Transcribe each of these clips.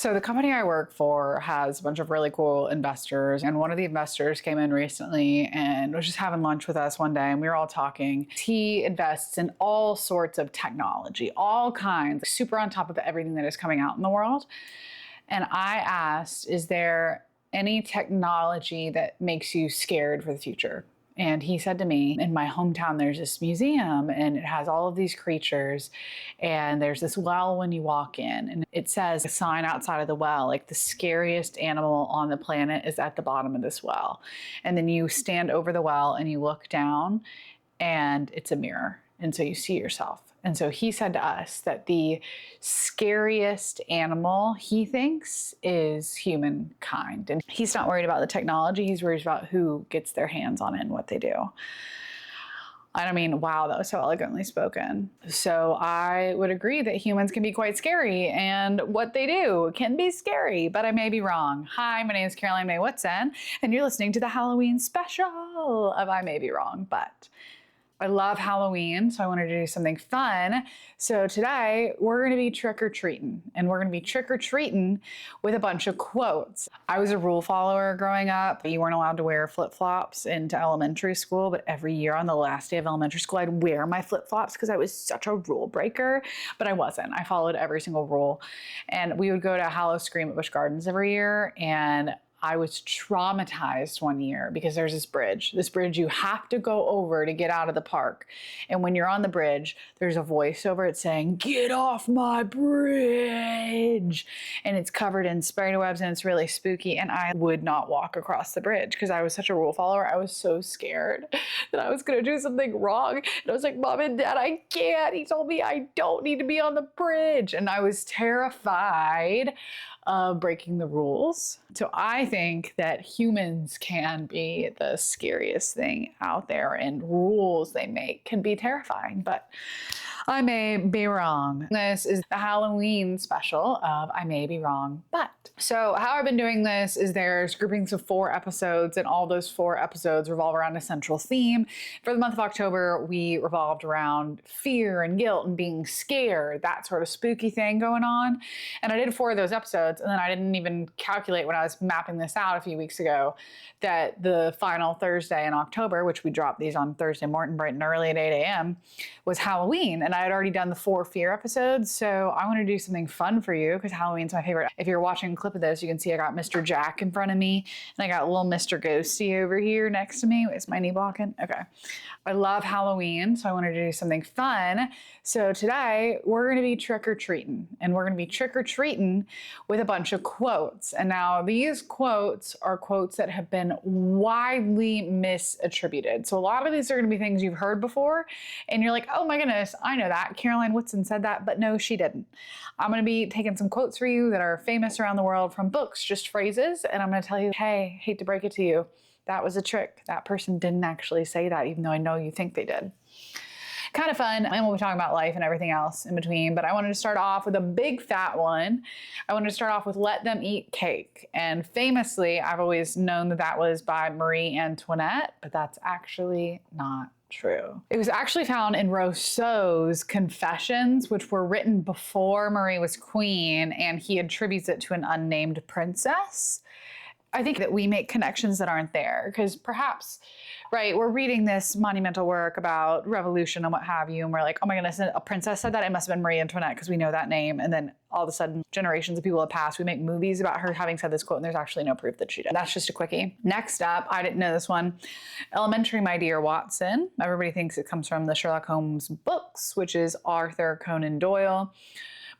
So the company I work for has a bunch of really cool investors, and one of the investors came in recently and was just having lunch with us one day, and we were all talking. He invests in all sorts of technology, all kinds, super on top of everything that is coming out in the world. And I asked, is there any technology that makes you scared for the future? And he said to me, in my hometown, there's this museum and it has all of these creatures. And there's this well when you walk in, and it says a sign outside of the well, like the scariest animal on the planet is at the bottom of this well. And then you stand over the well and you look down and it's a mirror. And so you see yourself. And so he said to us that the scariest animal he thinks is humankind. And he's not worried about the technology, he's worried about who gets their hands on it and what they do. And I mean, wow, that was so elegantly spoken. So I would agree that humans can be quite scary, and what they do can be scary, but I may be wrong. Hi, my name is Caroline May Woodson, and you're listening to the Halloween special of I May Be Wrong, But. I love Halloween, so I wanted to do something fun. So today we're gonna be trick-or-treating, and we're gonna be trick-or-treating with a bunch of quotes. I was a rule follower growing up. You weren't allowed to wear flip-flops into elementary school, but every year on the last day of elementary school, I'd wear my flip-flops because I was such a rule breaker, but I wasn't. I followed every single rule. And we would go to Hallow Scream at Busch Gardens every year, and I was traumatized one year because there's this bridge you have to go over to get out of the park. And when you're on the bridge, there's a voice over it saying, "Get off my bridge." And it's covered in spider webs and it's really spooky. And I would not walk across the bridge because I was such a rule follower. I was so scared that I was going to do something wrong. And I was like, "Mom and Dad, I can't." He told me I don't need to be on the bridge. And I was terrified of breaking the rules. So I think that humans can be the scariest thing out there, and rules they make can be terrifying, but I may be wrong. This is the Halloween special of I May Be Wrong, But. So how I've been doing this is there's groupings of 4 episodes, and all those 4 episodes revolve around a central theme. For the month of October, we revolved around fear and guilt and being scared, that sort of spooky thing going on. And I did 4 of those episodes, and then I didn't even calculate when I was mapping this out a few weeks ago that the final Thursday in October, which we dropped these on Thursday morning bright and early at 8 a.m., was Halloween. And I had already done the 4 fear episodes, so I want to do something fun for you because Halloween's my favorite. If you're watching a clip of this, you can see I got Mr. Jack in front of me, and I got little Mr. Ghosty over here next to me. Is my knee blocking? Okay. I love Halloween, so I wanted to do something fun. So today we're going to be trick-or-treating, and we're going to be trick-or-treating with a bunch of quotes. And now these quotes are quotes that have been widely misattributed. So a lot of these are going to be things you've heard before, and you're like, "Oh my goodness, I know that. Caroline Woodson said that," but no, she didn't. I'm going to be taking some quotes for you that are famous around the world from books, just phrases, and I'm going to tell you, hey, hate to break it to you, that was a trick. That person didn't actually say that, even though I know you think they did. Kind of fun, and we'll be talking about life and everything else in between, but I wanted to start off with a big fat one. I wanted to start off with "Let them eat cake." And famously, I've always known that that was by Marie Antoinette, but that's actually not true. It was actually found in Rousseau's Confessions, which were written before Marie was queen, and he attributes it to an unnamed princess. I think that we make connections that aren't there because perhaps, right, we're reading this monumental work about revolution and what have you, and we're like, "Oh my goodness, a princess said that? It must have been Marie Antoinette because we know that name." And then all of a sudden, generations of people have passed. We make movies about her having said this quote, and there's actually no proof that she did. That's just a quickie. Next up, I didn't know this one. "Elementary, my dear Watson." Everybody thinks it comes from the Sherlock Holmes books, which is Arthur Conan Doyle,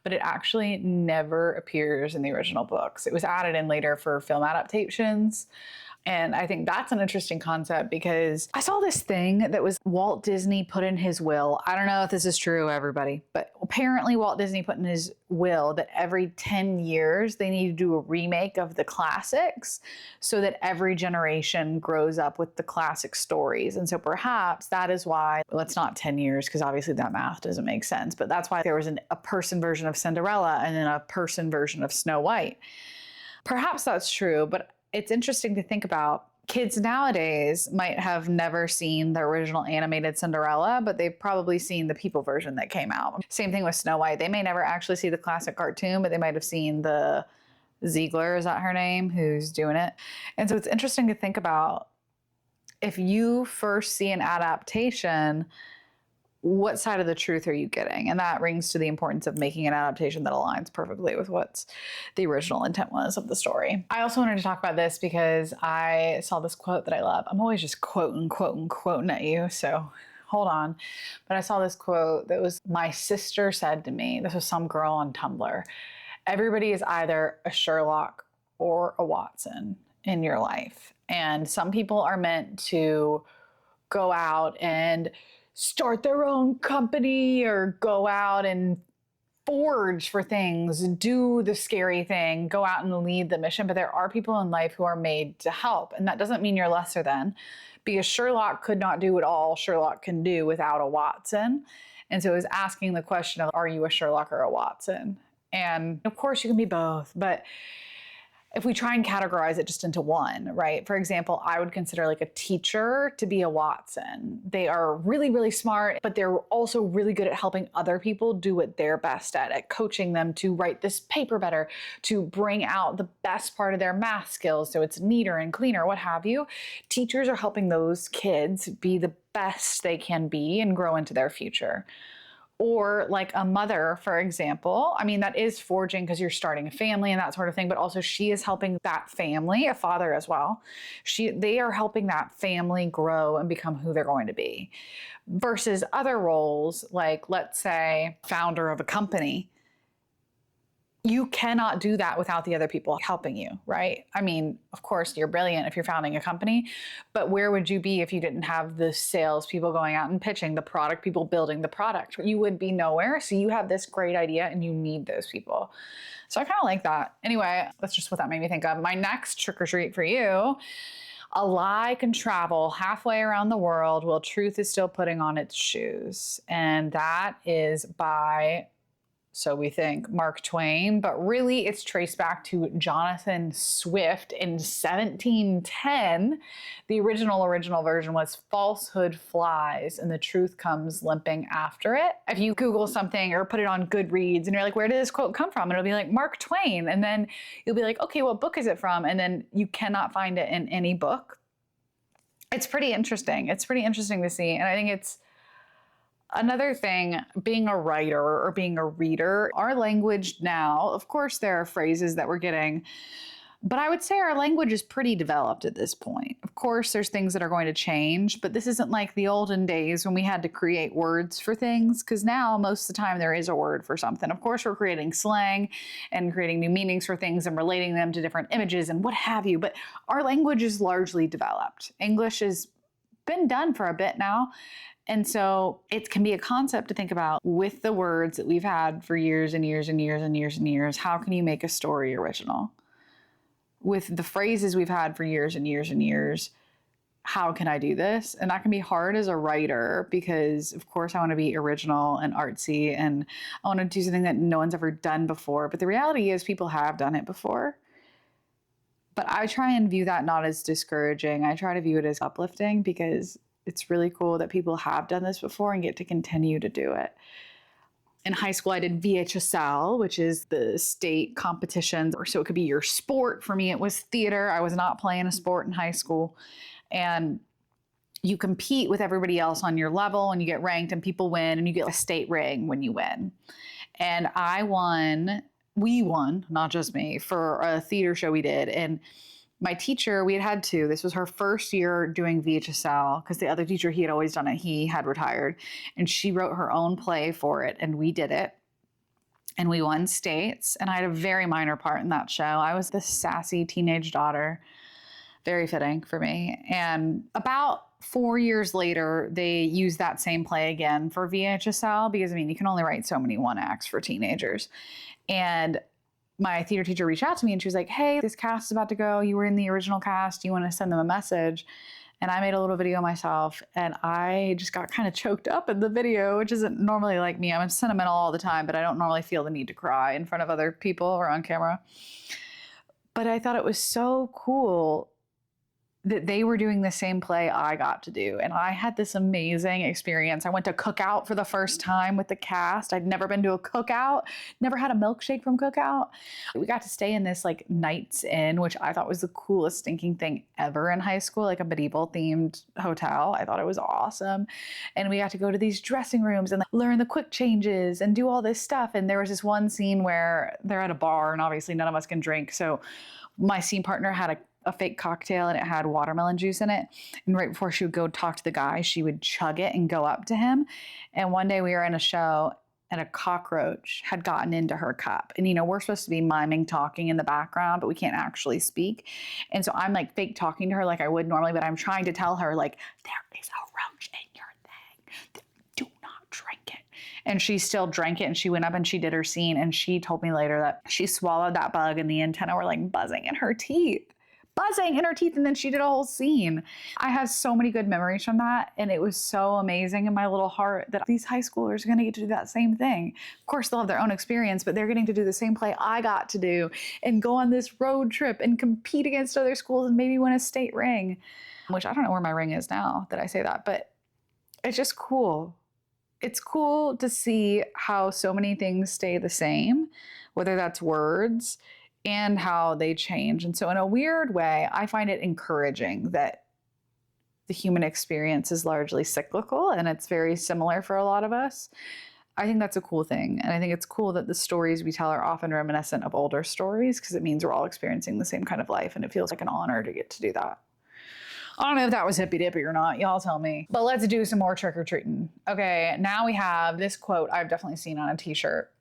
but it actually never appears in the original books. It was added in later for film adaptations. And I think that's an interesting concept because I saw this thing that was Walt Disney put in his will. I don't know if this is true, everybody, but apparently Walt Disney put in his will that every 10 years they need to do a remake of the classics so that every generation grows up with the classic stories. And so perhaps that is why, well, it's not 10 years because obviously that math doesn't make sense, but that's why there was a person version of Cinderella and then a person version of Snow White. Perhaps that's true, but it's interesting to think about. Kids nowadays might have never seen the original animated Cinderella, but they've probably seen the people version that came out. Same thing with Snow White. They may never actually see the classic cartoon, but they might have seen the Ziegler, is that her name, who's doing it. And so it's interesting to think about, if you first see an adaptation, what side of the truth are you getting? And that rings to the importance of making an adaptation that aligns perfectly with what the original intent was of the story. I also wanted to talk about this because I saw this quote that I love. I'm always just quoting at you, so hold on. But I saw this quote that was, my sister said to me, this was some girl on Tumblr, everybody is either a Sherlock or a Watson in your life. And some people are meant to go out and start their own company or go out and forge for things, do the scary thing, go out and lead the mission. But there are people in life who are made to help. And that doesn't mean you're lesser than, because Sherlock could not do what all Sherlock can do without a Watson. And so it was asking the question of, are you a Sherlock or a Watson? And of course you can be both, but if we try and categorize it just into one, right? For example, I would consider like a teacher to be a Watson. They are really, really smart, but they're also really good at helping other people do what they're best at coaching them to write this paper better, to bring out the best part of their math skills so it's neater and cleaner, what have you. Teachers are helping those kids be the best they can be and grow into their future. Or like a mother, for example, I mean, that is forging because you're starting a family and that sort of thing, but also she is helping that family, a father as well. They are helping that family grow and become who they're going to be. Versus other roles, like let's say founder of a company. You cannot do that without the other people helping you, right? I mean, of course, you're brilliant if you're founding a company, but where would you be if you didn't have the sales people going out and pitching, the product people building the product? You would be nowhere. So you have this great idea and you need those people. So I kind of like that. Anyway, that's just what that made me think of. My next trick or treat for you: a lie can travel halfway around the world while truth is still putting on its shoes. And that is by, so we think, Mark Twain, but really it's traced back to Jonathan Swift in 1710. The original version was falsehood flies and the truth comes limping after it. If you Google something or put it on Goodreads and you're like, where did this quote come from? And it'll be like Mark Twain. And then you'll be like, okay, what book is it from? And then you cannot find it in any book. It's pretty interesting. It's pretty interesting to see. And I think it's another thing, being a writer or being a reader, our language now, of course, there are phrases that we're getting, but I would say our language is pretty developed at this point. Of course, there's things that are going to change, but this isn't like the olden days when we had to create words for things, because now most of the time there is a word for something. Of course, we're creating slang and creating new meanings for things and relating them to different images and what have you, but our language is largely developed. English has been done for a bit now. And so it can be a concept to think about with the words that we've had for years and years and years and years and years. How can you make a story original? With the phrases we've had for years and years and years, how can I do this? And that can be hard as a writer because, of course, I want to be original and artsy and I want to do something that no one's ever done before. But the reality is people have done it before. But I try and view that not as discouraging. I try to view it as uplifting because it's really cool that people have done this before and get to continue to do it. In high school, I did VHSL, which is the state competitions, or so it could be your sport. For me, it was theater. I was not playing a sport in high school. And you compete with everybody else on your level and you get ranked and people win and you get a state ring when you win. And we won, not just me, for a theater show we did. And my teacher, we had two. This was her first year doing VHSL because the other teacher, he had always done it. He had retired. And she wrote her own play for it. And we did it. And we won states. And I had a very minor part in that show. I was the sassy teenage daughter. Very fitting for me. And about 4 years later, they used that same play again for VHSL because, I mean, you can only write so many one acts for teenagers. And my theater teacher reached out to me and she was like, hey, this cast is about to go. You were in the original cast. You want to send them a message? And I made a little video myself and I just got kind of choked up in the video, which isn't normally like me. I'm sentimental all the time, but I don't normally feel the need to cry in front of other people or on camera. But I thought it was so cool that they were doing the same play I got to do. And I had this amazing experience. I went to Cookout for the first time with the cast. I'd never been to a Cookout, never had a milkshake from Cookout. We got to stay in this like Knights Inn, which I thought was the coolest stinking thing ever in high school, like a medieval themed hotel. I thought it was awesome. And we got to go to these dressing rooms and learn the quick changes and do all this stuff. And there was this one scene where they're at a bar and obviously none of us can drink. So my scene partner had a fake cocktail and it had watermelon juice in it. And right before she would go talk to the guy, she would chug it and go up to him. And one day we were in a show and a cockroach had gotten into her cup. And, you know, we're supposed to be miming talking in the background, but we can't actually speak. And so I'm like fake talking to her like I would normally, but I'm trying to tell her like, there is a roach in your thing. Do not drink it. And she still drank it and she went up and she did her scene. And she told me later that she swallowed that bug and the antenna were like buzzing in her teeth. And then she did a whole scene. I have so many good memories from that, and it was so amazing in my little heart that these high schoolers are going to get to do that same thing. Of course, they'll have their own experience, but they're getting to do the same play I got to do and go on this road trip and compete against other schools and maybe win a state ring, which I don't know where my ring is now that I say that, but it's just cool. It's cool to see how so many things stay the same, whether that's words, and how they change. And so in a weird way, I find it encouraging that the human experience is largely cyclical and it's very similar for a lot of us. I think that's a cool thing. And I think it's cool that the stories we tell are often reminiscent of older stories because it means we're all experiencing the same kind of life and it feels like an honor to get to do that. I don't know if that was hippy dippy or not. Y'all tell me. But let's do some more trick-or-treating. Okay, now we have this quote I've definitely seen on a t-shirt.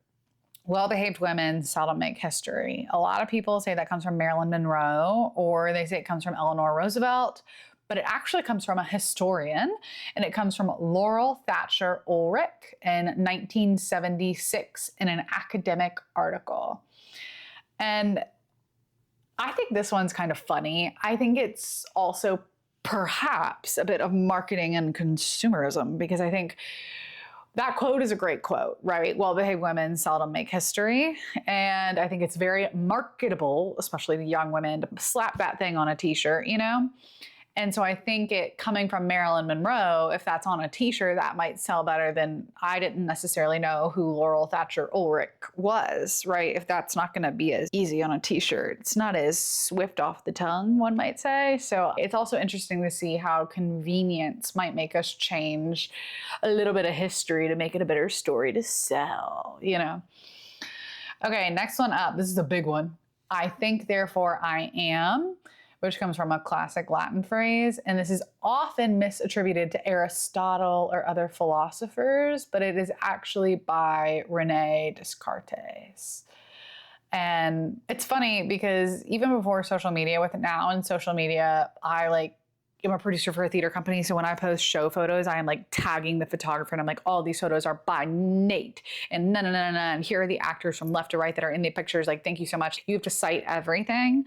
Well-behaved women seldom make history. A lot of people say that comes from Marilyn Monroe, or they say it comes from Eleanor Roosevelt, but it actually comes from a historian, and it comes from Laurel Thatcher Ulrich in 1976 in an academic article. And I think this one's kind of funny. I think it's also perhaps a bit of marketing and consumerism, because I think that quote is a great quote, right? Well-behaved women seldom make history. And I think it's very marketable, especially to young women, to slap that thing on a t-shirt, you know? And so I think it coming from Marilyn Monroe, if that's on a t-shirt, that might sell better than I didn't necessarily know who Laurel Thatcher Ulrich was, right? If that's not going to be as easy on a t-shirt, it's not as swift off the tongue, one might say. So it's also interesting to see how convenience might make us change a little bit of history to make it a better story to sell, you know? Okay, next one up. This is a big one. I think, therefore I am, which comes from a classic Latin phrase. And this is often misattributed to Aristotle or other philosophers, but it is actually by René Descartes. And it's funny because even before social media, with it now in social media, I'm a producer for a theater company. So when I post show photos, I am like tagging the photographer and I'm like, all these photos are by Nate and no. And here are the actors from left to right that are in the pictures. Like, thank you so much. You have to cite everything.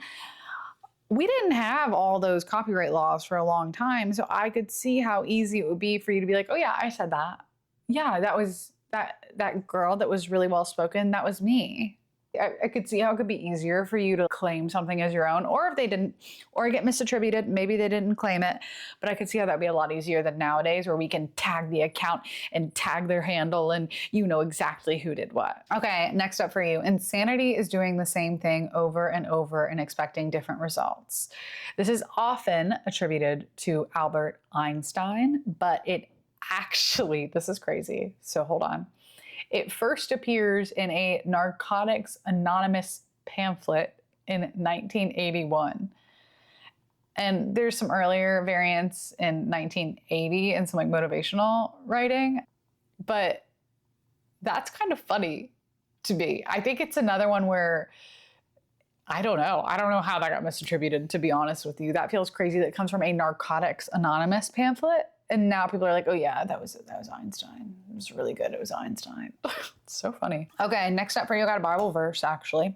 We didn't have all those copyright laws for a long time. So I could see how easy it would be for you to be like, oh yeah, I said that. Yeah, that was that girl that was really well spoken. That was me. I could see how it could be easier for you to claim something as your own, or if they didn't, or get misattributed, maybe they didn't claim it, but I could see how that'd be a lot easier than nowadays where we can tag the account and tag their handle and you know exactly who did what. Okay, next up for you. Insanity is doing the same thing over and over and expecting different results. This is often attributed to Albert Einstein, but it actually, this is crazy, so hold on. It first appears in a Narcotics Anonymous pamphlet in 1981. And there's some earlier variants in 1980 and some like motivational writing, but that's kind of funny to me. I think it's another one where I don't know how that got misattributed, to be honest with you. That feels crazy that it comes from a Narcotics Anonymous pamphlet. And now people are like, oh yeah, that was Einstein. It was really good. It was Einstein. It's so funny. Okay, next up for you, I got a Bible verse actually.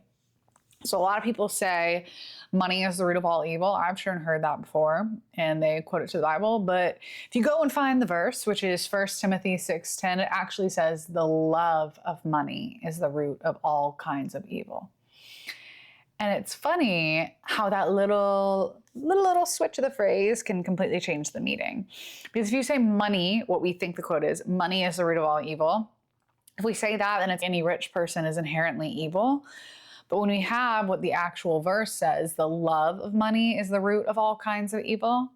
So a lot of people say money is the root of all evil. I've sure heard that before, and they quote it to the Bible. But if you go and find the verse, which is 1 Timothy 6:10, it actually says the love of money is the root of all kinds of evil. And it's funny how that little switch of the phrase can completely change the meaning. Because if you say money, what we think the quote is, money is the root of all evil. If we say that, then it's any rich person is inherently evil. But when we have what the actual verse says, the love of money is the root of all kinds of evil,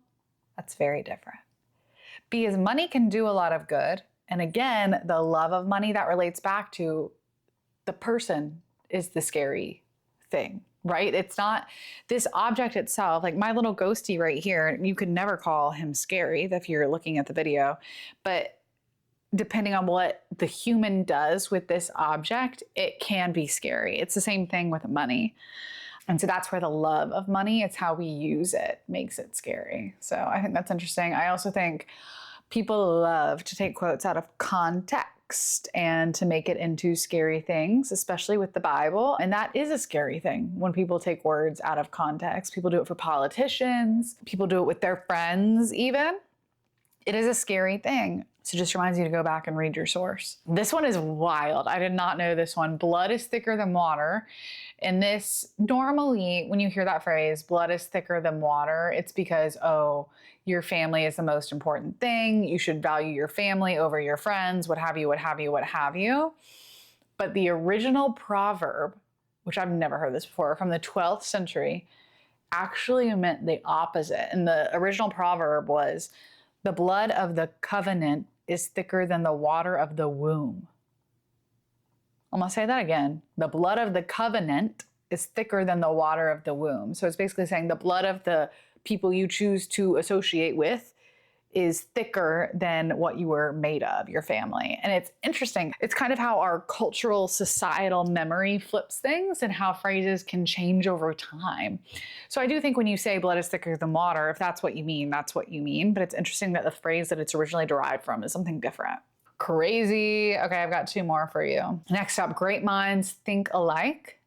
that's very different. Because money can do a lot of good. And again, the love of money, that relates back to the person is the scary thing, right? It's not this object itself. Like my little ghosty right here, you could never call him scary if you're looking at the video. But depending on what the human does with this object, it can be scary. It's the same thing with money. And so that's where the love of money, it's how we use it, makes it scary. So I think that's interesting. I also think people love to take quotes out of context and to make it into scary things, especially with the Bible. And that is a scary thing when people take words out of context. People do it for politicians, people do it with their friends even. It is a scary thing. So just reminds you to go back and read your source. This one is wild. I did not know this one. Blood is thicker than water. And this, normally when you hear that phrase, blood is thicker than water, it's because, oh, your family is the most important thing. You should value your family over your friends, what have you, what have you, what have you. But the original proverb, which I've never heard this before, from the 12th century, actually meant the opposite. And the original proverb was, the blood of the covenant is thicker than the water of the womb. I'm gonna say that again. The blood of the covenant is thicker than the water of the womb. So it's basically saying the blood of the people you choose to associate with is thicker than what you were made of, your family. And it's interesting. It's kind of how our cultural, societal memory flips things and how phrases can change over time. So I do think when you say blood is thicker than water, if that's what you mean, that's what you mean. But it's interesting that the phrase that it's originally derived from is something different. Crazy. Okay, I've got two more for you. Next up, great minds think alike.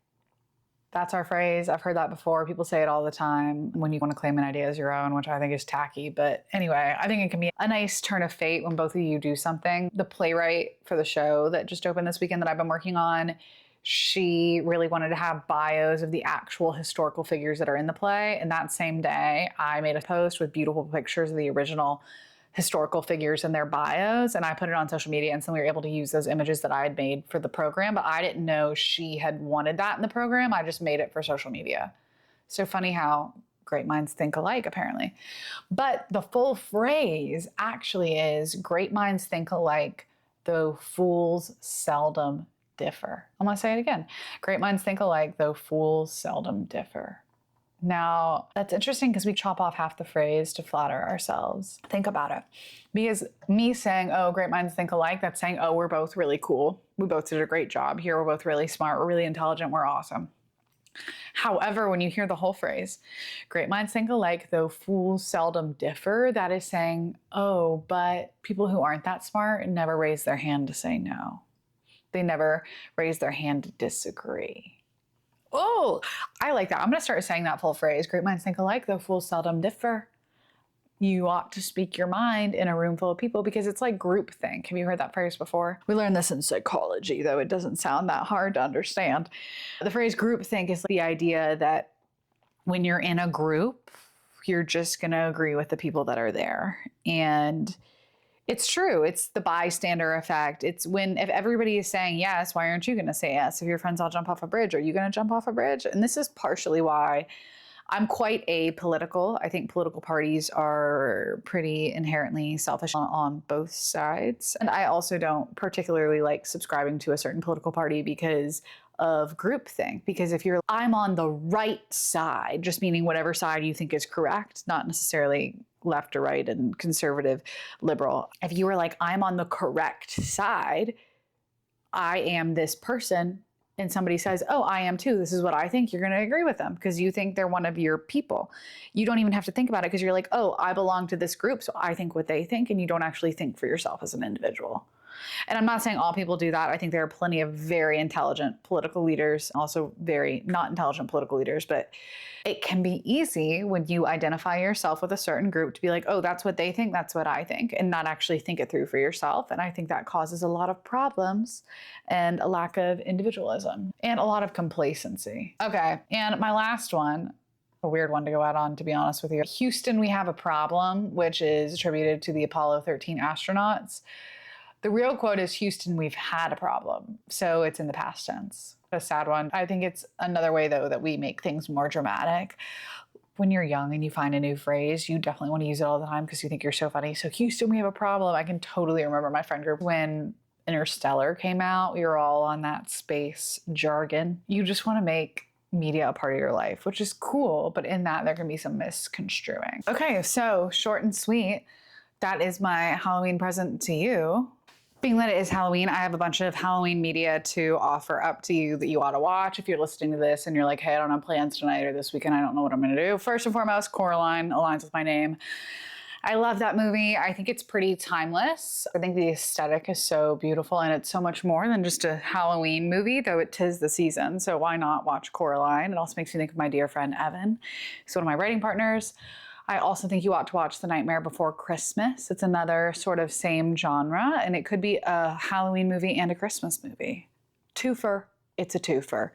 That's our phrase. I've heard that before. People say it all the time when you want to claim an idea as your own, which I think is tacky. But anyway, I think it can be a nice turn of fate when both of you do something. The playwright for the show that just opened this weekend that I've been working on, she really wanted to have bios of the actual historical figures that are in the play. And that same day, I made a post with beautiful pictures of the original historical figures and their bios, and I put it on social media, and so we were able to use those images that I had made for the program, but I didn't know she had wanted that in the program. I just made it for social media. So funny how great minds think alike, apparently. But the full phrase actually is, great minds think alike, though fools seldom differ. I'm gonna say it again. Great minds think alike, though fools seldom differ. Now, that's interesting because we chop off half the phrase to flatter ourselves. Think about it. Because me saying, oh, great minds think alike, that's saying, oh, we're both really cool. We both did a great job here. We're both really smart. We're really intelligent. We're awesome. However, when you hear the whole phrase, great minds think alike, though fools seldom differ, that is saying, oh, but people who aren't that smart never raise their hand to say no. They never raise their hand to disagree. Oh, I like that. I'm going to start saying that full phrase. Great minds think alike, though fools seldom differ. You ought to speak your mind in a room full of people because it's like groupthink. Have you heard that phrase before? We learned this in psychology, though it doesn't sound that hard to understand. The phrase groupthink is the idea that when you're in a group, you're just going to agree with the people that are there. And it's true. It's the bystander effect. It's when, if everybody is saying yes, why aren't you going to say yes? If your friends all jump off a bridge, are you going to jump off a bridge? And this is partially why I'm quite apolitical. I think political parties are pretty inherently selfish on both sides. And I also don't particularly like subscribing to a certain political party because of groupthink. Because if you're, I'm on the right side, just meaning whatever side you think is correct, not necessarily left or right and conservative, liberal. If you were like, I'm on the correct side, I am this person, and somebody says, oh, I am too, this is what I think, you're going to agree with them because you think they're one of your people. You don't even have to think about it because you're like, oh, I belong to this group, so I think what they think, and you don't actually think for yourself as an individual. And I'm not saying all people do that. I think there are plenty of very intelligent political leaders, also very not intelligent political leaders, but it can be easy when you identify yourself with a certain group to be like, oh, that's what they think, that's what I think, and not actually think it through for yourself. And I think that causes a lot of problems and a lack of individualism and a lot of complacency. Okay, and my last one, a weird one to go out on, to be honest with you. Houston, we have a problem, which is attributed to the Apollo 13 astronauts. The real quote is, Houston, we've had a problem. So it's in the past tense. A sad one. I think it's another way, though, that we make things more dramatic. When you're young and you find a new phrase, you definitely want to use it all the time because you think you're so funny. So Houston, we have a problem. I can totally remember my friend group when Interstellar came out. We were all on that space jargon. You just want to make media a part of your life, which is cool. But in that, there can be some misconstruing. Okay, so short and sweet. That is my Halloween present to you. Being that it is Halloween, I have a bunch of Halloween media to offer up to you that you ought to watch if you're listening to this and you're like, hey, I don't have plans tonight or this weekend, I don't know what I'm gonna do. First and foremost, Coraline aligns with my name. I love that movie. I think it's pretty timeless. I think the aesthetic is so beautiful and it's so much more than just a Halloween movie, though it tis the season. So why not watch Coraline? It also makes me think of my dear friend Evan. He's one of my writing partners. I also think you ought to watch The Nightmare Before Christmas. It's another sort of same genre, and it could be a Halloween movie and a Christmas movie. Twofer, it's a twofer.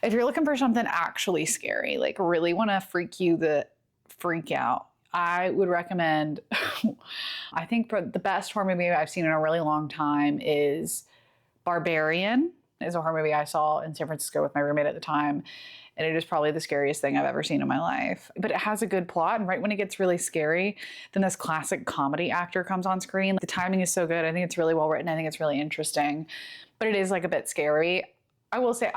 If you're looking for something actually scary, like really want to freak out, I would recommend, I think for the best horror movie I've seen in a really long time is Barbarian. It's a horror movie I saw in San Francisco with my roommate at the time. And it is probably the scariest thing I've ever seen in my life. But it has a good plot, and right when it gets really scary, then this classic comedy actor comes on screen. The timing is so good. I think it's really well written. I think it's really interesting. But it is like a bit scary. I will say,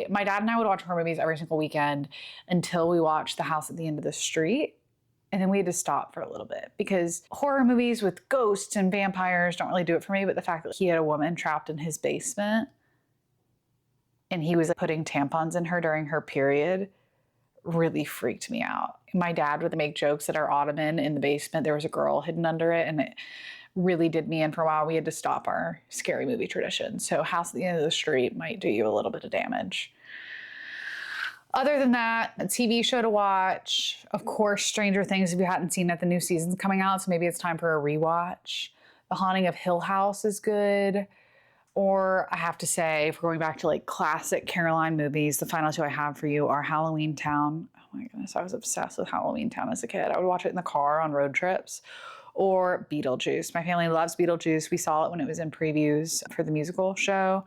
my dad and I would watch horror movies every single weekend until we watched The House at the End of the Street. And then we had to stop for a little bit because horror movies with ghosts and vampires don't really do it for me. But the fact that he had a woman trapped in his basement and he was putting tampons in her during her period really freaked me out. My dad would make jokes at our ottoman in the basement. There was a girl hidden under it, and it really did me in for a while. We had to stop our scary movie tradition. So House at the End of the Street might do you a little bit of damage. Other than that, a TV show to watch. Of course, Stranger Things, if you hadn't seen it, the new season's coming out, so maybe it's time for a rewatch. The Haunting of Hill House is good. Or I have to say, if we're going back to like classic Caroline movies, the final two I have for you are Halloween Town. Oh my goodness, I was obsessed with Halloween Town as a kid. I would watch it in the car on road trips. Or Beetlejuice. My family loves Beetlejuice. We saw it when it was in previews for the musical show.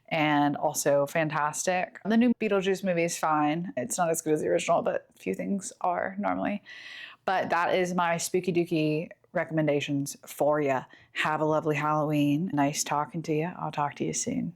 And also fantastic. The new Beetlejuice movie is fine. It's not as good as the original, but a few things are normally. But that is my spooky dooky recommendations for you. Have a lovely Halloween. Nice talking to you. I'll talk to you soon.